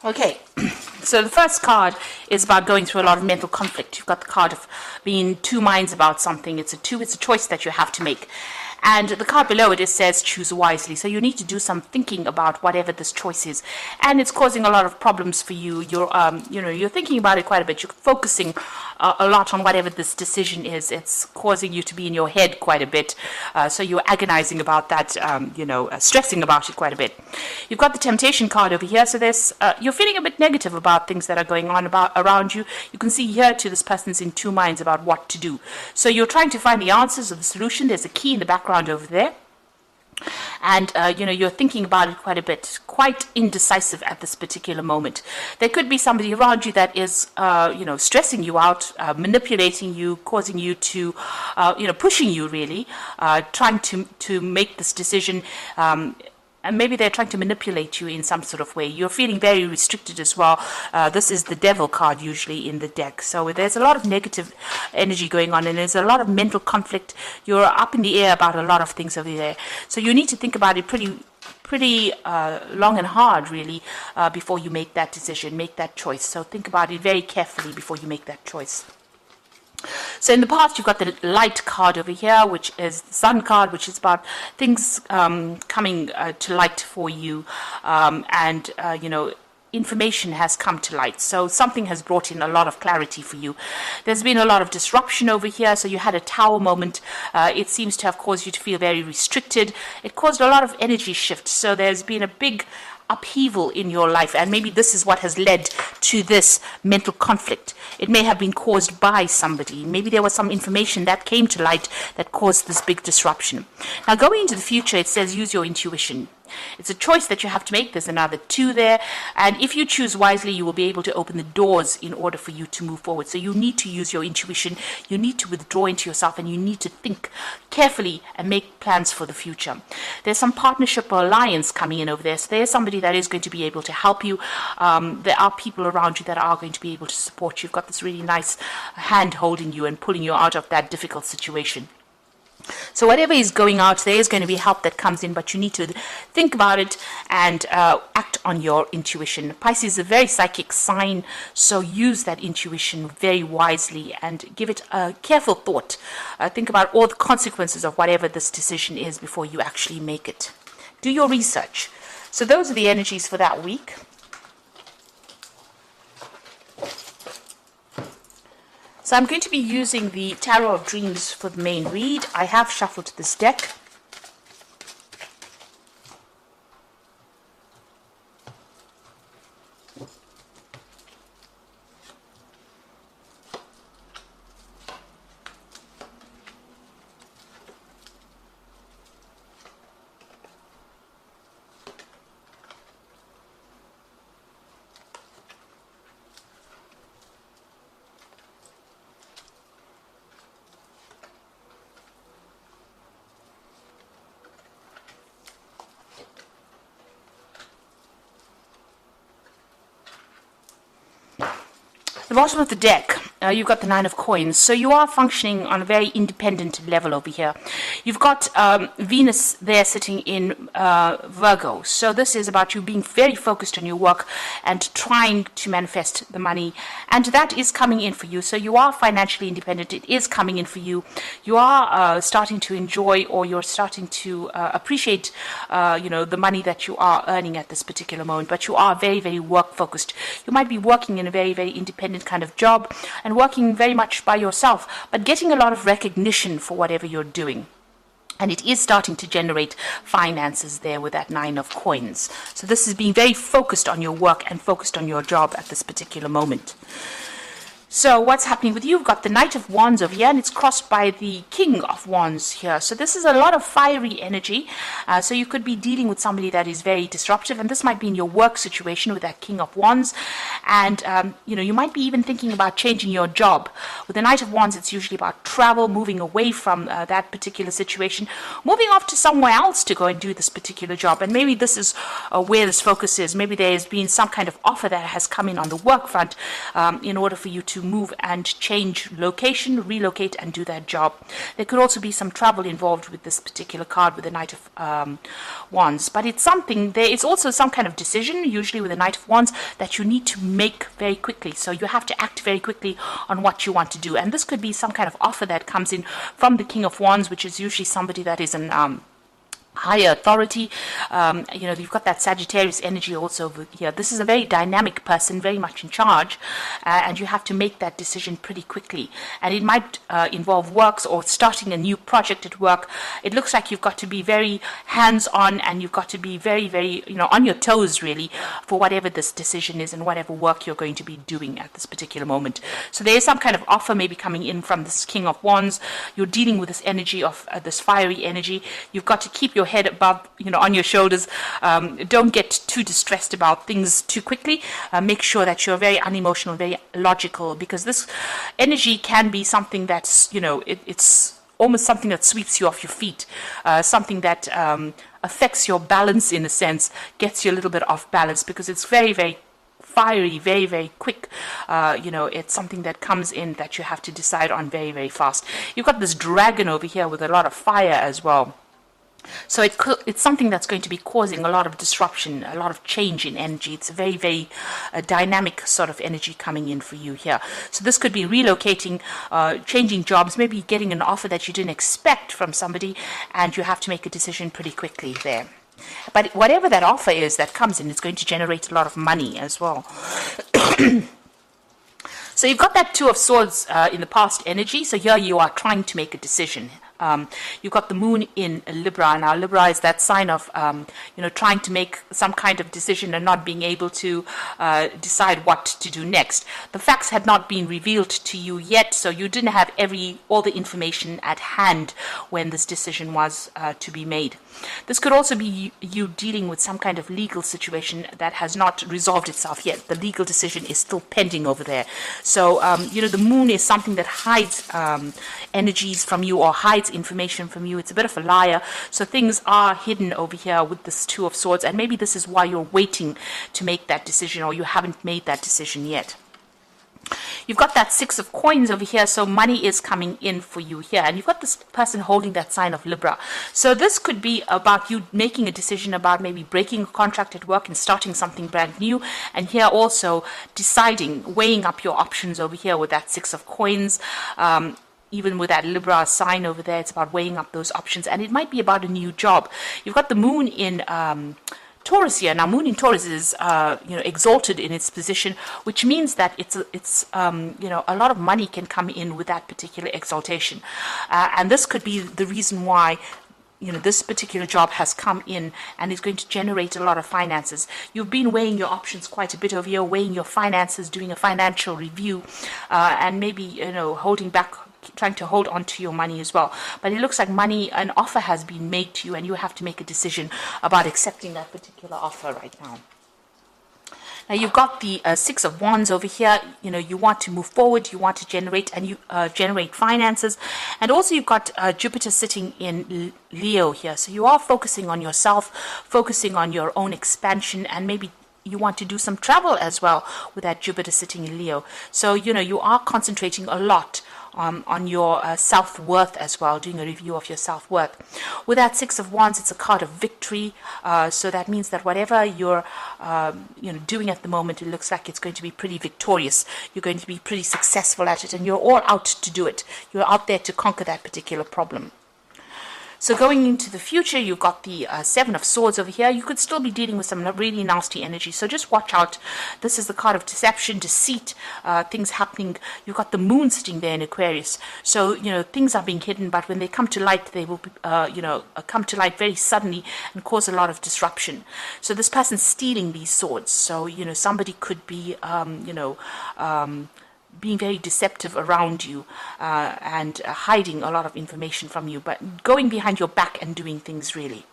Okay, so the first card is about going through a lot of mental conflict. You've got the card of being two minds about something. It's a choice that you have to make. And the card below it says choose wisely. So you need to do some thinking about whatever this choice is. And it's causing a lot of problems for you. You're thinking about it quite a bit. You're focusing a lot on whatever this decision is. It's causing you to be in your head quite a bit. So you're agonizing about that, stressing about it quite a bit. You've got the temptation card over here. So there's you're feeling a bit negative about things that are going on around you. You can see here too, this person's in two minds about what to do. So you're trying to find the answers or the solution. There's a key in the background over there, and you're thinking about it quite a bit, quite indecisive at this particular moment. There could be somebody around you that is stressing you out, manipulating you, causing you to pushing you really, trying to make this decision, and maybe they're trying to manipulate you in some sort of way. You're feeling very restricted as well. This is the devil card usually in the deck. So there's a lot of negative energy going on, and there's a lot of mental conflict. You're up in the air about a lot of things over there. So you need to think about it pretty long and hard, really, before you make that decision, make that choice. So think about it very carefully before you make that choice. So in the past, you've got the light card over here, which is the sun card, which is about things coming to light for you, information has come to light. So something has brought in a lot of clarity for you. There's been a lot of disruption over here. So you had a tower moment. It seems to have caused you to feel very restricted. It caused a lot of energy shift. So there's been a big upheaval in your life, and maybe this is what has led to this mental conflict. It may have been caused by somebody. Maybe there was some information that came to light that caused this big disruption. Now, going into the future, it says use your intuition. It's a choice that you have to make. There's another 2 there, and if you choose wisely, you will be able to open the doors in order for you to move forward. So you need to use your intuition. You need to withdraw into yourself, and you need to think carefully and make plans for the future. There's some partnership or alliance coming in over there. So there's somebody that is going to be able to help you. There are people around you that are going to be able to support you. You've got this really nice hand holding you and pulling you out of that difficult situation. So whatever is going out, there is going to be help that comes in, but you need to think about it and act on your intuition. Pisces is a very psychic sign, so use that intuition very wisely and give it a careful thought. Think about all the consequences of whatever this decision is before you actually make it. Do your research. So those are the energies for that week. So I'm going to be using the Tarot of Dreams for the main read. I have shuffled this deck. The bottom of the deck, you've got the 9 of coins. So you are functioning on a very independent level over here. You've got Venus there sitting in Virgo. So this is about you being very focused on your work and trying to manifest the money. And that is coming in for you. So you are financially independent. It is coming in for you. You are starting to enjoy, or you're starting to appreciate, the money that you are earning at this particular moment. But you are very, very work focused. You might be working in a very, very independent kind of job and working very much by yourself, but getting a lot of recognition for whatever you're doing. And it is starting to generate finances there with that 9 of coins. So this is being very focused on your work and focused on your job at this particular moment. So what's happening with you? You've got the Knight of Wands over here, and it's crossed by the King of Wands here. So this is a lot of fiery energy. So you could be dealing with somebody that is very disruptive, and this might be in your work situation with that King of Wands. And, you might be even thinking about changing your job. With the Knight of Wands, it's usually about travel, moving away from that particular situation, moving off to somewhere else to go and do this particular job. And maybe this is where this focus is. Maybe there's been some kind of offer that has come in on the work front in order for you to to move and change location, relocate, and do that job. There could also be some travel involved with this particular card with the Knight of Wands. But it's something, there is also some kind of decision, usually with the Knight of Wands, that you need to make very quickly. So you have to act very quickly on what you want to do. And this could be some kind of offer that comes in from the King of Wands, which is usually somebody that is an higher authority. You've got that Sagittarius energy also over here. This is a very dynamic person, very much in charge, and you have to make that decision pretty quickly. And it might involve works or starting a new project at work. It looks like you've got to be very hands-on, and you've got to be very, very, on your toes, really, for whatever this decision is and whatever work you're going to be doing at this particular moment. So there is some kind of offer maybe coming in from this King of Wands. You're dealing with this energy of this fiery energy. You've got to keep your head above, on your shoulders. Don't get too distressed about things too quickly. Make sure that you're very unemotional, very logical, because this energy can be something that's, it's almost something that sweeps you off your feet, something that affects your balance in a sense, gets you a little bit off balance, because it's very, very fiery, very, very quick. It's something that comes in that you have to decide on very, very fast. You've got this dragon over here with a lot of fire as well. So it's something that's going to be causing a lot of disruption, a lot of change in energy. It's a very, very dynamic sort of energy coming in for you here. So this could be relocating, changing jobs, maybe getting an offer that you didn't expect from somebody, and you have to make a decision pretty quickly there. But whatever that offer is that comes in, it's going to generate a lot of money as well. So you've got that Two of Swords in the past energy. So here you are trying to make a decision. You've got the moon in Libra. Now Libra is that sign of trying to make some kind of decision and not being able to decide what to do next. The facts had not been revealed to you yet, so you didn't have all the information at hand when this decision was to be made. This could also be you dealing with some kind of legal situation that has not resolved itself yet. The legal decision is still pending over there. So the moon is something that hides energies from you or hides information from you. It's a bit of a liar. So things are hidden over here with this Two of Swords, and maybe this is why you're waiting to make that decision, or you haven't made that decision yet. You've got that Six of Coins over here, so money is coming in for you here. And you've got this person holding that sign of Libra. So this could be about you making a decision about maybe breaking a contract at work and starting something brand new. And here also deciding, weighing up your options over here with that Six of Coins. Even with that Libra sign over there, it's about weighing up those options. And it might be about a new job. You've got the moon in Taurus here. Now, moon in Taurus is, exalted in its position, which means that it's a lot of money can come in with that particular exaltation. And this could be the reason why this particular job has come in and is going to generate a lot of finances. You've been weighing your options quite a bit over here, weighing your finances, doing a financial review, and maybe, holding back, trying to hold on to your money as well. But it looks like an offer has been made to you, and you have to make a decision about accepting that particular offer right now. Now you've got the Six of Wands over here. You want to move forward, you want to generate, and you generate finances. And also you've got Jupiter sitting in Leo here. So you are focusing on yourself, focusing on your own expansion, and maybe you want to do some travel as well with that Jupiter sitting in Leo. So, you are concentrating a lot on your self-worth as well, doing a review of your self-worth. With that Six of Wands, it's a card of victory. So that means that whatever you're doing at the moment, it looks like it's going to be pretty victorious. You're going to be pretty successful at it, and you're all out to do it. You're out there to conquer that particular problem. So going into the future, you've got the Seven of Swords over here. You could still be dealing with some really nasty energy. So just watch out. This is the card of deception, deceit, things happening. You've got the moon sitting there in Aquarius. So, things are being hidden, but when they come to light, they will be, come to light very suddenly and cause a lot of disruption. So this person's stealing these swords. So, somebody could be, being very deceptive around you and hiding a lot of information from you, but going behind your back and doing things really.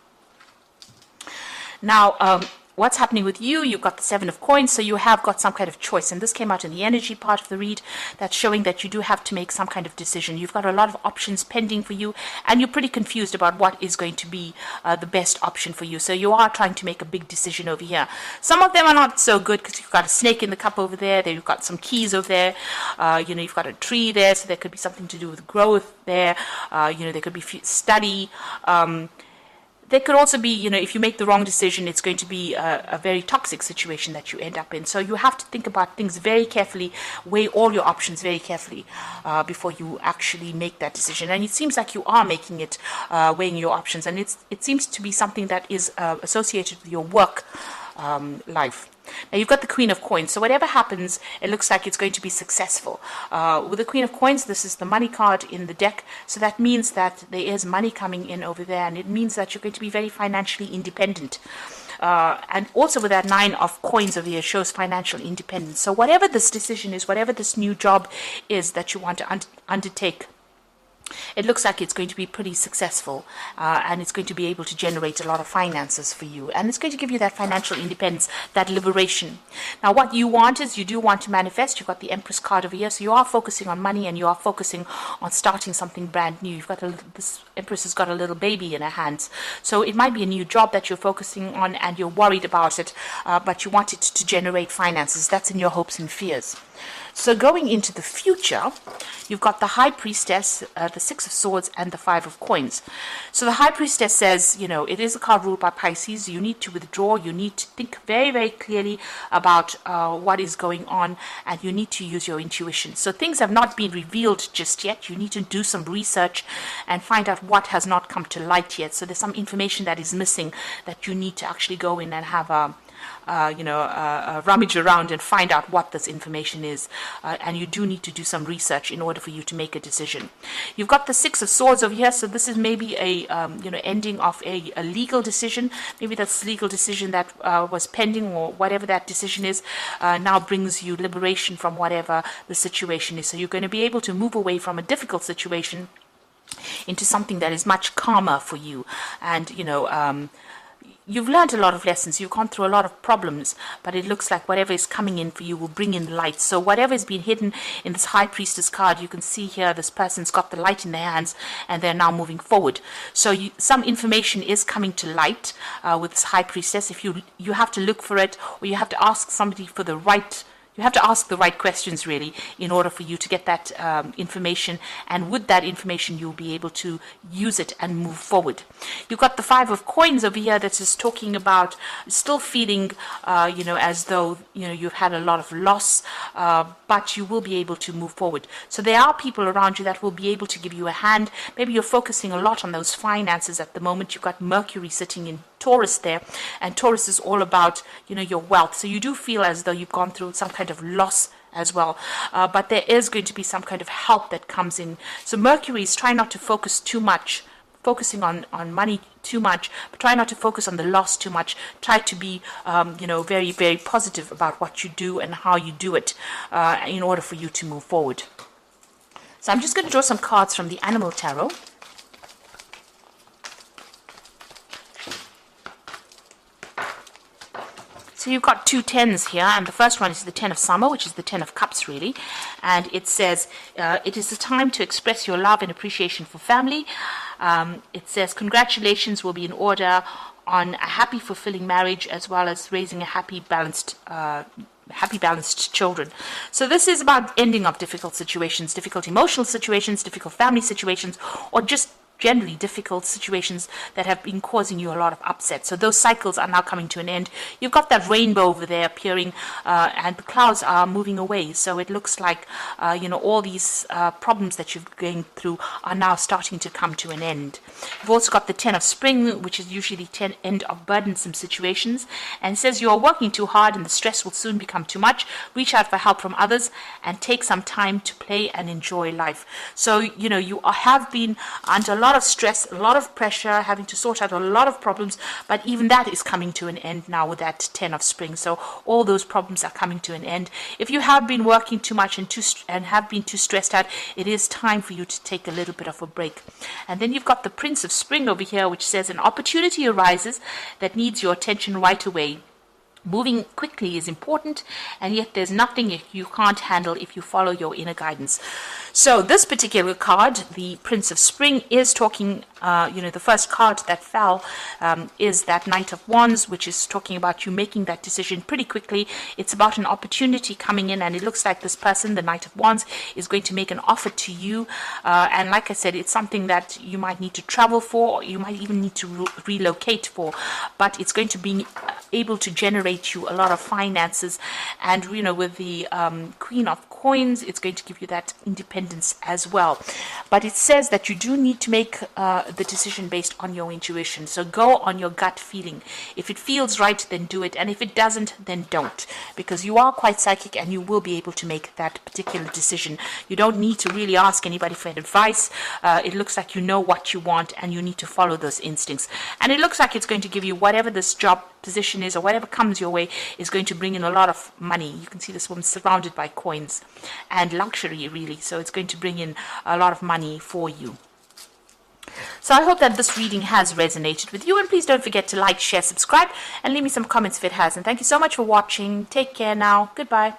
Now, what's happening with you? You've got the Seven of Coins, so you have got some kind of choice. And this came out in the energy part of the read. That's showing that you do have to make some kind of decision. You've got a lot of options pending for you, and you're pretty confused about what is going to be the best option for you. So you are trying to make a big decision over here. Some of them are not so good because you've got a snake in the cup over there. Then you've got some keys over there. You've got a tree there, so there could be something to do with growth there. There could be study. There could also be, if you make the wrong decision, it's going to be a very toxic situation that you end up in. So you have to think about things very carefully, weigh all your options very carefully before you actually make that decision. And it seems like you are making it, weighing your options. And it seems to be something that is associated with your work life. Now you've got the Queen of Coins, so whatever happens, it looks like it's going to be successful. With the Queen of Coins, this is the money card in the deck, so that means that there is money coming in over there, and it means that you're going to be very financially independent. And also with that Nine of Coins over here shows financial independence. So whatever this decision is, whatever this new job is that you want to undertake, it looks like it's going to be pretty successful, and it's going to be able to generate a lot of finances for you, and it's going to give you that financial independence, that liberation. Now what you want is, you do want to manifest. You've got the Empress card over here, so you are focusing on money, and you are focusing on starting something brand new. You've got this Empress has got a little baby in her hands, so it might be a new job that you're focusing on, and you're worried about it, but you want it to generate finances. That's in your hopes and fears. So going into the future, you've got the High Priestess, the Six of Swords, and the Five of Coins. So the High Priestess says, it is a card ruled by Pisces. You need to withdraw. You need to think very, very clearly about what is going on, and you need to use your intuition. So things have not been revealed just yet. You need to do some research and find out what has not come to light yet. So there's some information that is missing that you need to actually go in and have a rummage around and find out what this information is, and you do need to do some research in order for you to make a decision. You've got the Six of Swords over here, so this is maybe a ending of a legal decision. Maybe that's legal decision that was pending, or whatever that decision is, now brings you liberation from whatever the situation is. So you're going to be able to move away from a difficult situation into something that is much calmer for you, and you've learned a lot of lessons. You've gone through a lot of problems, but it looks like whatever is coming in for you will bring in light. So whatever has been hidden in this High Priestess card, you can see here this person's got the light in their hands, and they're now moving forward. So some information is coming to light with this High Priestess. If you have to look for it, or you have to ask somebody for the right. You have to ask the right questions, really, in order for you to get that information. And with that information, you'll be able to use it and move forward. You've got the Five of Coins over here that is talking about still feeling, as though, you've had a lot of loss, but you will be able to move forward. So there are people around you that will be able to give you a hand. Maybe you're focusing a lot on those finances at the moment. You've got Mercury sitting in Taurus there, and Taurus is all about, your wealth. So you do feel as though you've gone through some kind of loss as well, but there is going to be some kind of help that comes in. So Mercury is trying not to focus too much, focusing on money too much, but try not to focus on the loss too much. Try to be, very, very positive about what you do and how you do it in order for you to move forward. So I'm just going to draw some cards from the Animal Tarot. So you've got two tens here, and the first one is the Ten of Summer, which is the Ten of Cups, really. And it says, it is the time to express your love and appreciation for family. It says, congratulations will be in order on a happy, fulfilling marriage, as well as raising a happy, balanced children. So this is about ending of difficult situations, difficult emotional situations, difficult family situations, or just generally difficult situations that have been causing you a lot of upset. So those cycles are now coming to an end. You've got that rainbow over there appearing, and the clouds are moving away. So it looks like, all these problems that you're going through are now starting to come to an end. You've also got the Ten of Spring, which is usually the end of burdensome situations, and it says you are working too hard and the stress will soon become too much. Reach out for help from others and take some time to play and enjoy life. So, you have been under a lot of stress, a lot of pressure, having to sort out a lot of problems, but even that is coming to an end now with that Ten of Spring. So all those problems are coming to an end. If you have been working too much and have been too stressed out, it is time for you to take a little bit of a break. And then you've got the Prince of Spring over here, which says an opportunity arises that needs your attention right away. Moving quickly is important, and yet there's nothing you can't handle if you follow your inner guidance. So this particular card, the Prince of Spring, is talking, the first card that fell is that Knight of Wands, which is talking about you making that decision pretty quickly. It's about an opportunity coming in, and it looks like this person, the Knight of Wands, is going to make an offer to you. And like I said, it's something that you might need to travel for, or you might even need to relocate for, but it's going to be able to generate you a lot of finances. And with the Queen of Coins, it's going to give you that independence as well. But it says that you do need to make the decision based on your intuition. So go on your gut feeling. If it feels right, then do it, and if it doesn't, then don't, because you are quite psychic and you will be able to make that particular decision. You don't need to really ask anybody for advice. It looks like you know what you want, and you need to follow those instincts. And it looks like it's going to give you whatever this job position is, or whatever comes your way, is going to bring in a lot of money. You can see this woman surrounded by coins and luxury, really. So it's going to bring in a lot of money for you. So I hope that this reading has resonated with you, and please don't forget to like, share, subscribe, and leave me some comments if it has. And thank you so much for watching. Take care now. Goodbye.